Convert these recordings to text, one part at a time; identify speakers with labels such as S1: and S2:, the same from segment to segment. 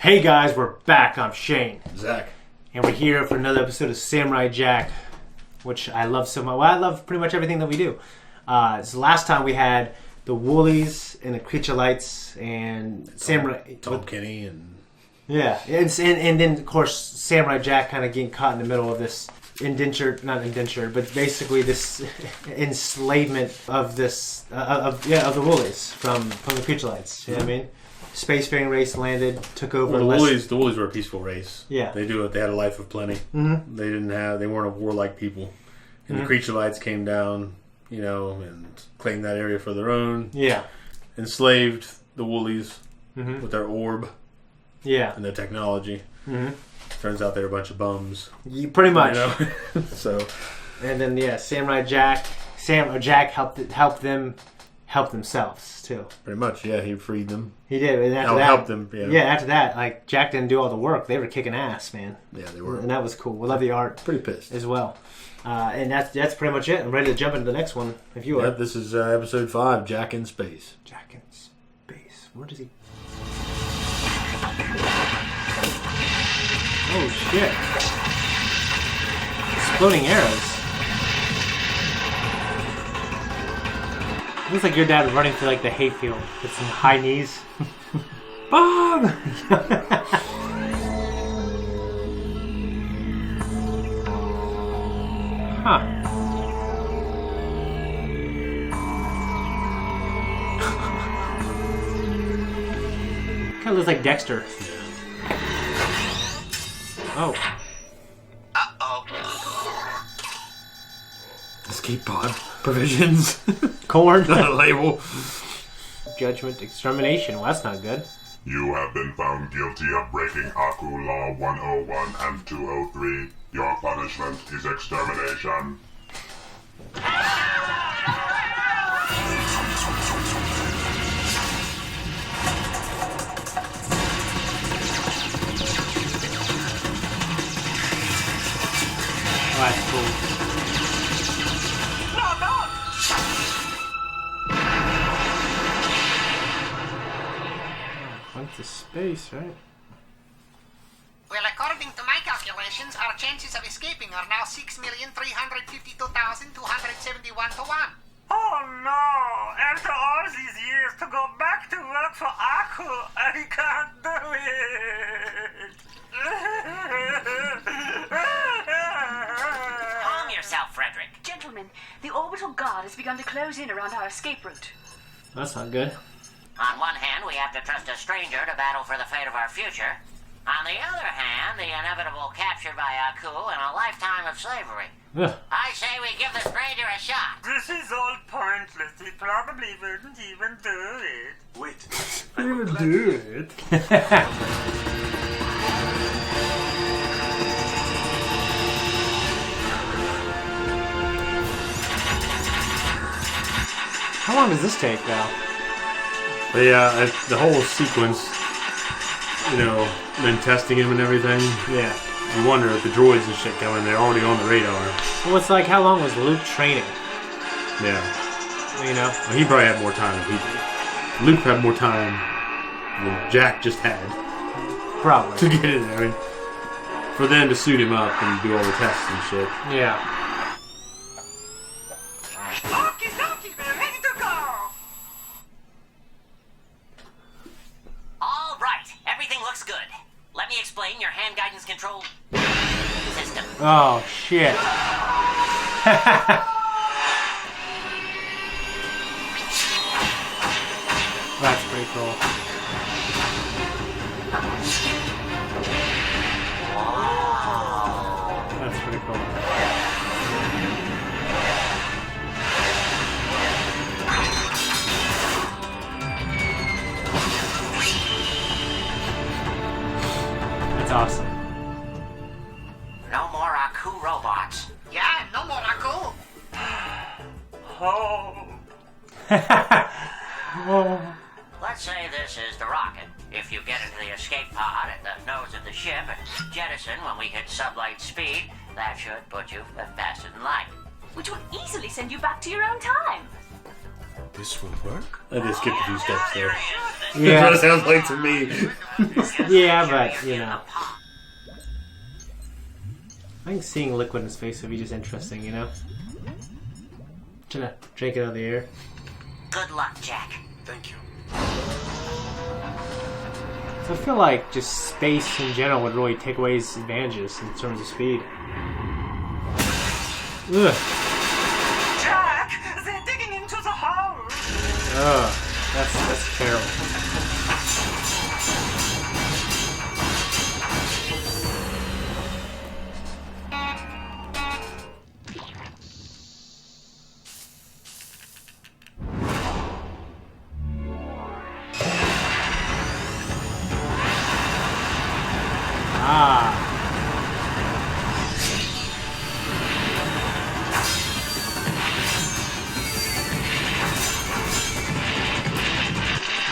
S1: Hey guys, we're back. I'm Shane.
S2: Zach.
S1: And we're here for another episode of Samurai Jack, which I love so much. Well, I love pretty much everything that we do. So last time we had the Woolies and the Creature Lights and Samurai...
S2: Tom Kenny and...
S1: Yeah, and then, of course, Samurai Jack kind of getting caught in the middle of this not indentured, but basically this enslavement of this, of the Woolies from the Creature Lights. You know what I mean? Spacefaring race landed, took over.
S2: Well, the Woolies were a peaceful race.
S1: Yeah,
S2: they had a life of plenty.
S1: Mm-hmm.
S2: They weren't a warlike people. And the Creature Lights came down, and claimed that area for their own.
S1: Yeah,
S2: enslaved the Woolies with their orb. Yeah, and their technology. Mm-hmm. Turns out they're a bunch of bums.
S1: Pretty much.
S2: So,
S1: and then Samurai Jack helped them help themselves too.
S2: Pretty much, yeah. He freed them.
S1: He did, and after that,
S2: helped them. Yeah.
S1: Yeah, after that, like Jack didn't do all the work; they were kicking ass, man.
S2: Yeah, they were,
S1: and that was cool. We love the art.
S2: Pretty pissed
S1: as well. And that's pretty much it. I'm ready to jump into the next one. If you are.
S2: Yep, this is episode 5, Jack in Space.
S1: Jack in Space. Where does he? Oh shit! Exploding arrows. Looks like your dad running through like the hayfield with some high knees. Bob! Huh. Kind of looks like Dexter. Oh.
S3: Uh-oh.
S2: Escape pod provisions.
S1: Corn.
S2: Not a label.
S1: Judgment extermination. Well, that's not good.
S3: You have been found guilty of breaking Aku Law 101 and 203. Your punishment is extermination.
S1: Oh, that's cool. Went to space, right?
S4: Well, according to my calculations, our chances of escaping are now 6,352,271 to 1.
S5: Oh no! After all these years, to go back to work for Aku, I can't do it!
S6: Calm yourself, Frederick. Gentlemen, the orbital guard has begun to close in around our escape route.
S1: That's not good.
S7: On one hand, we have to trust a stranger to battle for the fate of our future. On the other hand, the inevitable capture by Aku and a lifetime of slavery.
S1: Ugh.
S7: I say we give the stranger a shot.
S5: This is all pointless. He probably wouldn't even do it.
S3: Wait.
S1: Even do it. How long does this take, now?
S2: But yeah, the whole sequence, them testing him and everything.
S1: Yeah.
S2: You wonder if the droids and shit coming, they're already on the radar.
S1: Well, it's like, how long was Luke training?
S2: Yeah.
S1: Well,
S2: he probably had more time than he did. Luke had more time than Jack just had.
S1: Probably.
S2: To get in there. I mean, for them to suit him up and do all the tests and shit.
S1: Yeah.
S5: Okie dokie, we're ready to go!
S7: All right, everything looks good. Let me explain your hand guidance control system.
S1: Oh, shit. That's pretty cool. That's pretty cool. That's awesome.
S7: No more Aku robots.
S4: Yeah, no more Aku.
S5: Oh.
S7: Let's say this is the rocket. If you get into the escape pod at the nose of the ship and jettison when we hit sublight speed, that should put you faster than light.
S6: Which will easily send you back to your own time.
S3: This will work?
S2: I just skipped a few steps there.
S1: Yeah.
S2: That's what it sounds like to me.
S1: Yeah, but, you know. I think seeing liquid in his face would be just interesting, you know? Trying to drink it out of the air.
S7: Good luck, Jack.
S2: Thank you.
S1: So I feel like just space in general would really take away his advantages in terms of speed. Ugh.
S5: Jack, they're digging into the hole.
S1: Ugh. That's terrible.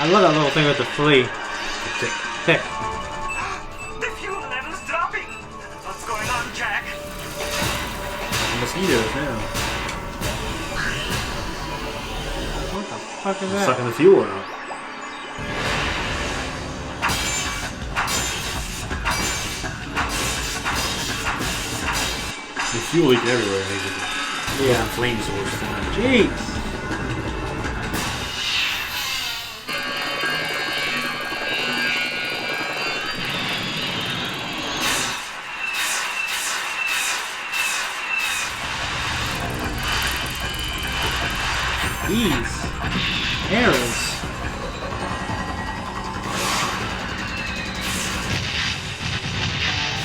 S1: I love that little thing with the flea. Tick.
S5: The fuel level's dropping. What's going on, Jack?
S2: Mosquitoes now.
S1: What the fuck is that?
S2: Sucking the fuel out. The fuel leaked everywhere.
S1: Yeah.
S2: Flame source.
S1: Jeez. Jeez. Arrows.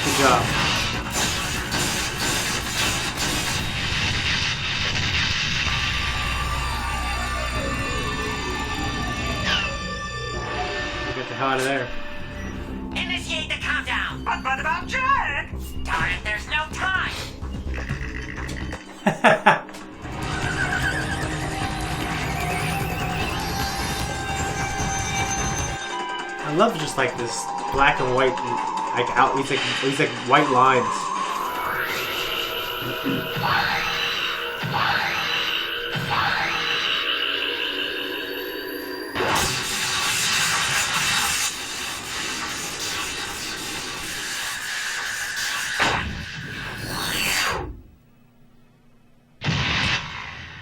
S1: Good job. Get the hell out of there.
S7: Initiate the countdown.
S5: But what about Jack?
S7: Darn it, there's no time.
S1: I love just like this black and white, like out. These like white lines.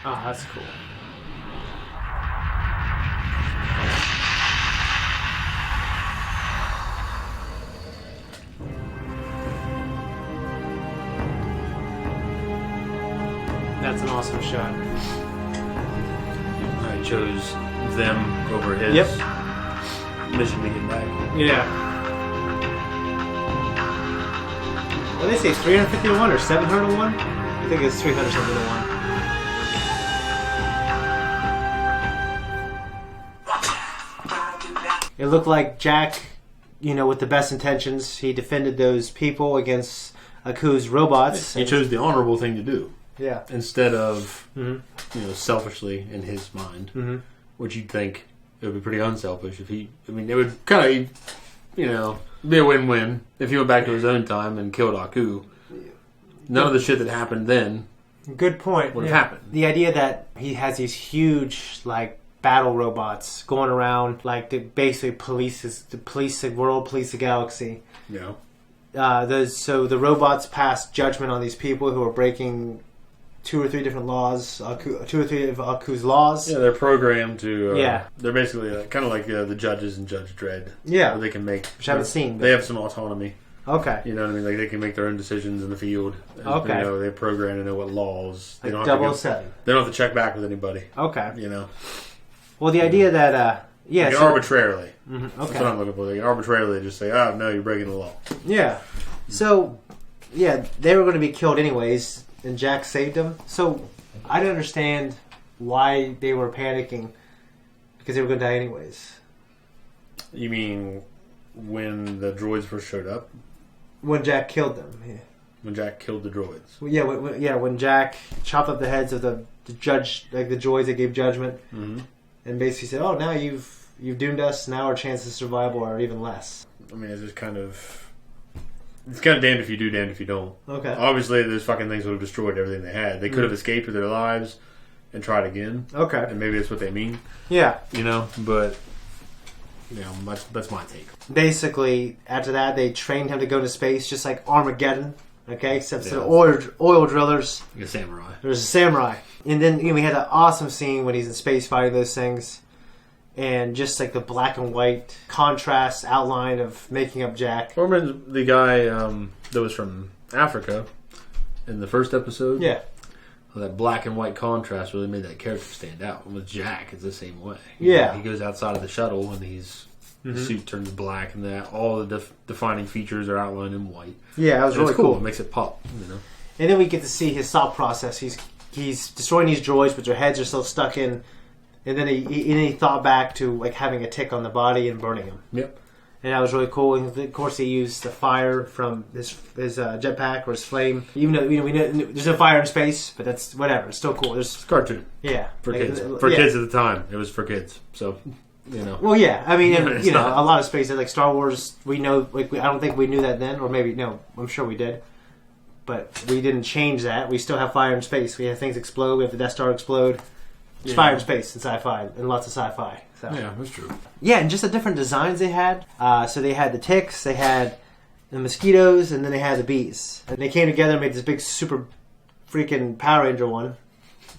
S1: Oh, that's cool. That's an awesome shot.
S2: I chose them over his mission to get back.
S1: Yeah. What did they say? 350 to 1 or 700 to 1? I think it's 300 something to 1. It looked like Jack, you know, with the best intentions, he defended those people against Aku's robots.
S2: He chose the honorable thing to do.
S1: Yeah.
S2: Instead of, selfishly in his mind, which you'd think it would be pretty unselfish if he. I mean, it would kind of, be a win-win if he went back to his own time and killed Aku. None of the shit that happened then.
S1: Good point.
S2: Would have happened.
S1: The idea that he has these huge, like, battle robots going around, like, to basically police the world, police the galaxy.
S2: Yeah.
S1: So the robots pass judgment on these people who are breaking 2 or 3 different laws, 2 or 3 of Aku's laws.
S2: Yeah, they're programmed to. They're basically kind of like the judges in Judge Dredd.
S1: Yeah.
S2: Where they can make.
S1: Which I haven't seen.
S2: They have some autonomy.
S1: Okay.
S2: You know what I mean? Like they can make their own decisions in the field.
S1: Okay.
S2: They're programmed to know what laws.
S1: Like
S2: don't
S1: 007.
S2: They don't have to check back with anybody.
S1: Okay. Well, the idea that
S2: arbitrarily.
S1: Okay.
S2: That's what I'm looking for. They can arbitrarily just say, "Oh no, you're breaking the law."
S1: Yeah. So, they were going to be killed anyways, and Jack saved them. So, I don't understand why they were panicking because they were going to die anyways.
S2: You mean when the droids first showed up?
S1: When Jack killed them. Yeah.
S2: When Jack killed the droids.
S1: Yeah. When Jack chopped up the heads of the judge, like the droids that gave judgment, and basically said, "Oh, now you've doomed us. Now our chances of survival are even less."
S2: I mean, it's just kind of damned if you do, damned if you don't.
S1: Okay.
S2: Obviously, those fucking things would have destroyed everything they had. They could have escaped with their lives and tried again.
S1: Okay.
S2: And maybe that's what they mean.
S1: Yeah.
S2: But that's my take.
S1: Basically, after that, they trained him to go to space, just like Armageddon. Okay, except instead of oil drillers,
S2: Like a samurai.
S1: there's a samurai. And then we had an awesome scene when he's in space fighting those things, and just like the black and white contrast outline of making up Jack.
S2: Remember the guy that was from Africa in the first episode?
S1: Yeah.
S2: Well, that black and white contrast really made that character stand out. And with Jack, it's the same way.
S1: Yeah.
S2: He goes outside of the shuttle and his suit turns black, and that all the defining features are outlined in white.
S1: Yeah, it was
S2: And
S1: really
S2: it's cool.
S1: cool.
S2: It makes it pop, you know.
S1: And then we get to see his thought process. He's destroying these droids, but their heads are still stuck in. And then he thought back to like having a tick on the body and burning him.
S2: Yep.
S1: And that was really cool. And of course, he used the fire from his jetpack or his flame. Even though we know there's no fire in space, but that's whatever. It's still cool.
S2: It's a cartoon.
S1: Yeah,
S2: For
S1: like,
S2: kids.
S1: yeah.
S2: For kids at the time. It was for kids. So, you know.
S1: Well, yeah. I mean,
S2: It's
S1: you know,
S2: not.
S1: a lot of space, like Star Wars, we know. Like, I don't think we knew that then, or maybe no. I'm sure we did, but we didn't change that. We still have fire in space. We have things explode. We have the Death Star explode. There's fire in space in sci-fi and lots of sci-fi. So.
S2: Yeah, that's true.
S1: Yeah, and just the different designs they had. So they had the ticks, they had the mosquitoes, and then they had the bees. And they came together and made this big super freaking Power Ranger one.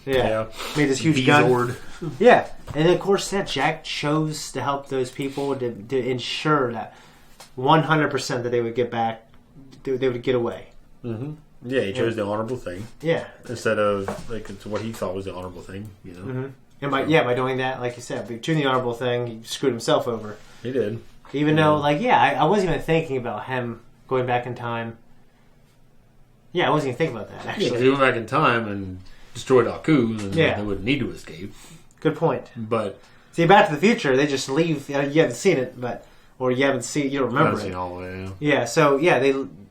S1: Yeah. Made this huge gun.
S2: Beezord.
S1: Yeah. And then, of course, Jack chose to help those people to ensure that 100% that they would get back, they would get away.
S2: Mm-hmm. Yeah, he chose the honorable thing.
S1: Yeah.
S2: Instead of, like, it's what he thought was the honorable thing, you know.
S1: Mm-hmm. And by doing that, like you said, choosing the honorable thing, he screwed himself over.
S2: He did.
S1: Even though, I wasn't even thinking about him going back in time. Yeah, I wasn't even thinking about that,
S2: Yeah,
S1: actually.
S2: 'cause he went back in time and destroyed Aku, and
S1: Yeah.
S2: they wouldn't need to escape.
S1: Good point.
S2: But
S1: See, Back to the Future, they just leave. You haven't seen it, or you don't
S2: I
S1: remember
S2: haven't
S1: it.
S2: seen all of it.
S1: Yeah, so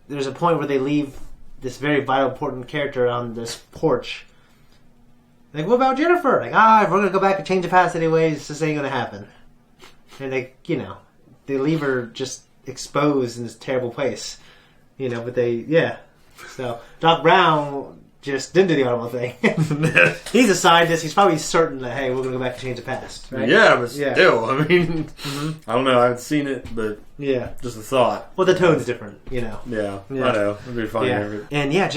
S1: there's a point where they leave this very vital, important character on this porch. Like, what about Jennifer? Like, we're gonna go back and change the past anyways. This ain't gonna happen. And they leave her just exposed in this terrible place. But So Doc Brown just didn't do the honorable thing. He's a scientist. He's probably certain that, hey, we're gonna go back and change the past. Right?
S2: Yeah, but still, I mean, I don't know. I haven't seen it, but
S1: Yeah.
S2: just a thought.
S1: Well, the tone's different,
S2: Yeah, I know. It'd be fine.
S1: Yeah. And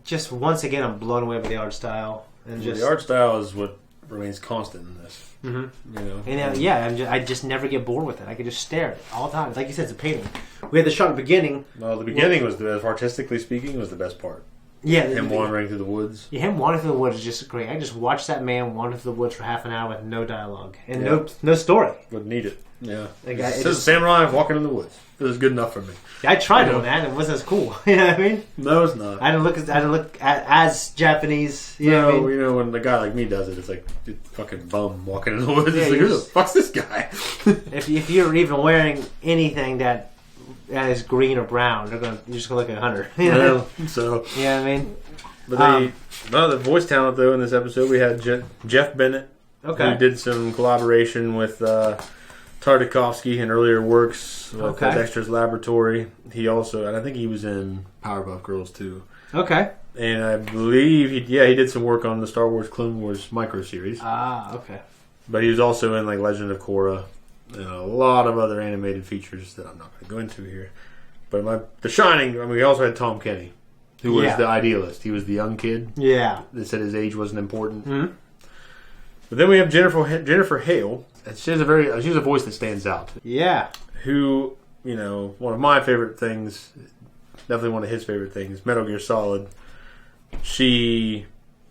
S1: just once again, I'm blown away by the art style. And just
S2: The art style is what remains constant in this.
S1: Mm-hmm.
S2: You know.
S1: I just never get bored with it. I could just stare at it all the time. Like you said, it's a painting. We had the shot at the beginning.
S2: Well, the beginning was artistically speaking, was the best part.
S1: Yeah,
S2: Him wandering through the woods.
S1: Yeah, him wandering through the woods is just great. I just watched that man wander through the woods for half an hour with no dialogue and no story.
S2: Wouldn't need it. Yeah.
S1: Like,
S2: It's just a samurai walking in the woods. It was good enough for me.
S1: I tried doing that, and it wasn't as cool. You know what I mean?
S2: No, it's not.
S1: I didn't look as Japanese. You know what I mean?
S2: You know, when a guy like me does it, it's like a fucking bum walking in the woods.
S1: Yeah,
S2: It's like, who the fuck's this guy?
S1: If you're even wearing anything that is green or brown, you're just gonna look like a hunter. You know?
S2: So,
S1: You know what I mean?
S2: but the voice talent though in this episode, we had Jeff Bennett, who did some collaboration with Tartakovsky in earlier works with Dexter's Laboratory. He also, and I think he was in Powerpuff Girls too.
S1: Okay.
S2: And I believe he did some work on the Star Wars Clone Wars micro series.
S1: Okay.
S2: But he was also in like Legend of Korra and a lot of other animated features that I'm not going to go into here. But The Shining, I mean, we also had Tom Kenny, who was the idealist. He was the young kid.
S1: Yeah.
S2: That said his age wasn't important.
S1: Mm-hmm.
S2: But then we have Jennifer Hale. She's a voice that stands out.
S1: Yeah.
S2: Who, one of my favorite things, definitely one of his favorite things, Metal Gear Solid. She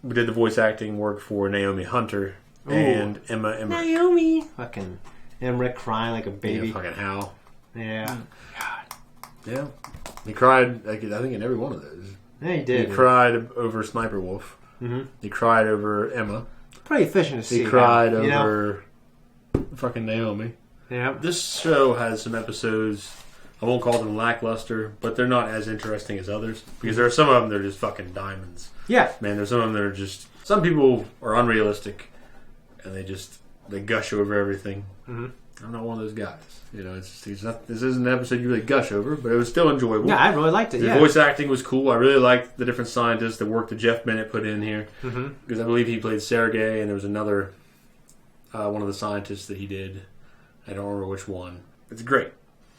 S2: did the voice acting work for Naomi Hunter and Emma Emmerich.
S1: Naomi. Fucking Emmerich crying like a baby.
S2: Yeah, fucking Hal.
S1: Yeah.
S2: Yeah. He cried, I think, in every one of those.
S1: Yeah, he did.
S2: He cried over Sniper Wolf.
S1: Mm-hmm.
S2: He cried over Emma.
S1: Pretty efficient to see.
S2: He cried
S1: him,
S2: over fucking Naomi.
S1: Yeah.
S2: This show has some episodes, I won't call them lackluster, but they're not as interesting as others. Because there are some of them that are just fucking diamonds.
S1: Yeah.
S2: Man, there's some of them that are just... Some people are unrealistic, and they gush over everything.
S1: Mm-hmm.
S2: I'm not one of those guys. This isn't an episode you really gush over, but it was still enjoyable.
S1: Yeah, I really liked it.
S2: The voice acting was cool. I really liked the different scientists, the work that Jeff Bennett put in here. Because I believe he played Sergei, and there was another one of the scientists that he did. I don't remember which one. It's great.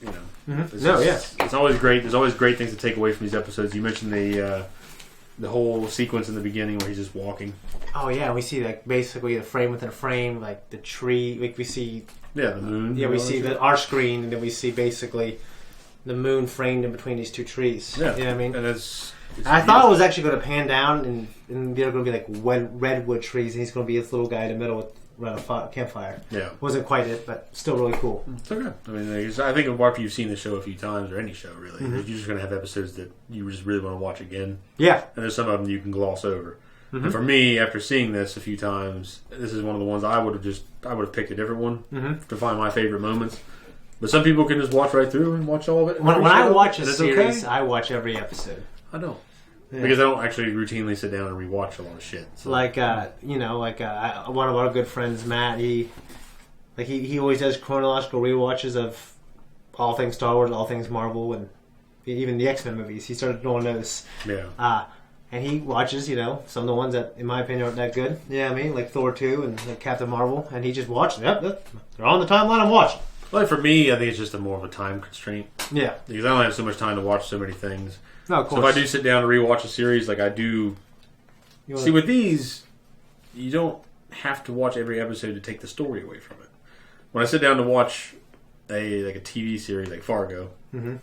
S2: You know.
S1: Mm-hmm.
S2: It's always great. There's always great things to take away from these episodes. You mentioned the whole sequence in the beginning where he's just walking.
S1: Oh yeah, we see like basically the frame within a frame, like the tree. Like we see.
S2: Yeah, the moon.
S1: Yeah, we see our screen, and then we see basically the moon framed in between these two trees.
S2: Yeah,
S1: you know what I mean.
S2: And it's
S1: I thought it was actually going to pan down, and they're going to be like redwood trees, and he's going to be this little guy in the middle around a campfire.
S2: Yeah,
S1: wasn't quite it, but still really cool.
S2: It's okay. I mean, I think after you've seen the show a few times, or any show really,
S1: Mm-hmm.
S2: you're just going to have episodes that you just really want to watch again.
S1: Yeah,
S2: and there's some of them you can gloss over.
S1: Mm-hmm.
S2: And for me, after seeing this a few times, this is one of the ones I would have picked a different one to find my favorite moments. But some people can just watch right through and watch all of it.
S1: When I watch a series,
S2: okay.
S1: I watch every episode.
S2: I don't.
S1: Yeah.
S2: Because I don't actually routinely sit down and rewatch a lot of shit. So.
S1: Like one of our good friends, Matt. He always does chronological rewatches of all things Star Wars, all things Marvel, and even the X-Men movies. He started doing those.
S2: Yeah.
S1: And he watches, some of the ones that, in my opinion, aren't that good. Yeah, I mean, like Thor 2 and like Captain Marvel, and he just watches them. Yep, they're on the timeline. I'm watching.
S2: Well, for me, I think it's just more of a time constraint.
S1: Yeah.
S2: Because I don't have so much time to watch so many things.
S1: No, of course.
S2: So if I do sit down to rewatch a series, like I do... See, with these, you don't have to watch every episode to take the story away from it. When I sit down to watch a TV series like Fargo,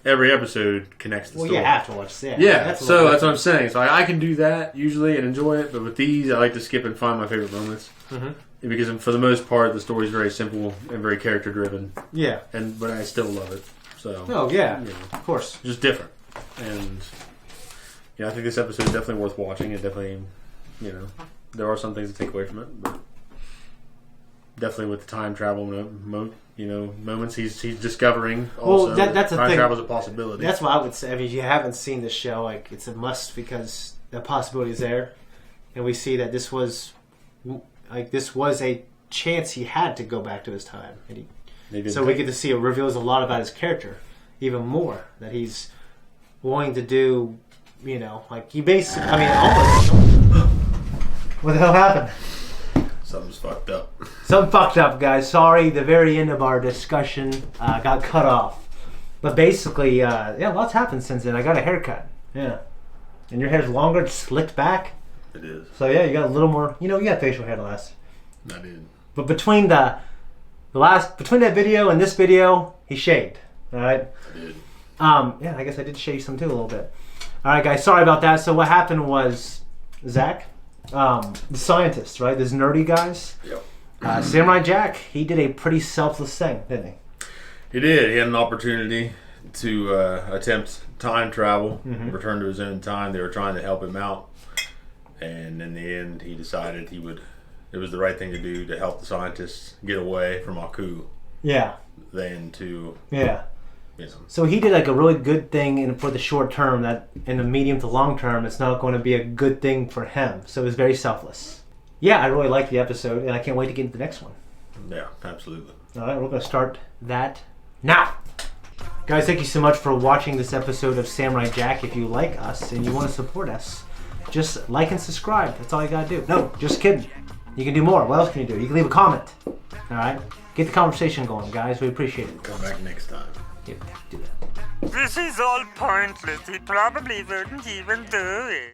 S2: every episode connects the story.
S1: Well, you have to watch that.
S2: Yeah, that's what I'm saying. So I can do that usually and enjoy it, but with these, I like to skip and find my favorite moments. Because for the most part, the story is very simple and very character driven. Yeah, but I still love it. So
S1: of course,
S2: just different. And I think this episode is definitely worth watching. And definitely, there are some things to take away from it, but definitely with the time travel moments he's discovering. Also,
S1: that's the
S2: time
S1: thing.
S2: travel is a possibility.
S1: That's what I would say. I mean, if you haven't seen the show, like it's a must because the possibility is there, and we see that this was a chance he had to go back to his time, and we get to see it reveals a lot about his character, even more that he's wanting to do. He basically, almost. What the hell happened?
S2: Something's fucked up.
S1: Something fucked up, guys. Sorry, the very end of our discussion got cut off. But basically, lots happened since then. I got a haircut. Yeah. And your hair's longer, it's slicked back.
S2: It is.
S1: So yeah, you got a little more, you got facial hair last.
S2: I did.
S1: But between between that video and this video, he shaved. Alright?
S2: I did.
S1: I guess I did shave some too a little bit. Alright guys, sorry about that. So what happened was, Zach, the scientist, right? These nerdy guys.
S2: Yep.
S1: Samurai Jack, he did a pretty selfless thing, didn't he?
S2: He did. He had an opportunity to attempt time travel, return to his own time. They were trying to help him out. And in the end, he decided it was the right thing to do to help the scientists get away from Aku.
S1: Yeah.
S2: Than to...
S1: Yeah. So he did like a really good thing for the short term that in the medium to long term, it's not going to be a good thing for him. So it was very selfless. Yeah, I really liked the episode, and I can't wait to get into the next one.
S2: Yeah, absolutely.
S1: All right, we're going to start that now. Guys, thank you so much for watching this episode of Samurai Jack. If you like us and you want to support us, just like and subscribe. That's all you got to do. No, just kidding. You can do more. What else can you do? You can leave a comment. All right? Get the conversation going, guys. We appreciate it.
S2: Come back next time.
S1: Yeah, do that.
S5: This is all pointless. He probably wouldn't even do it.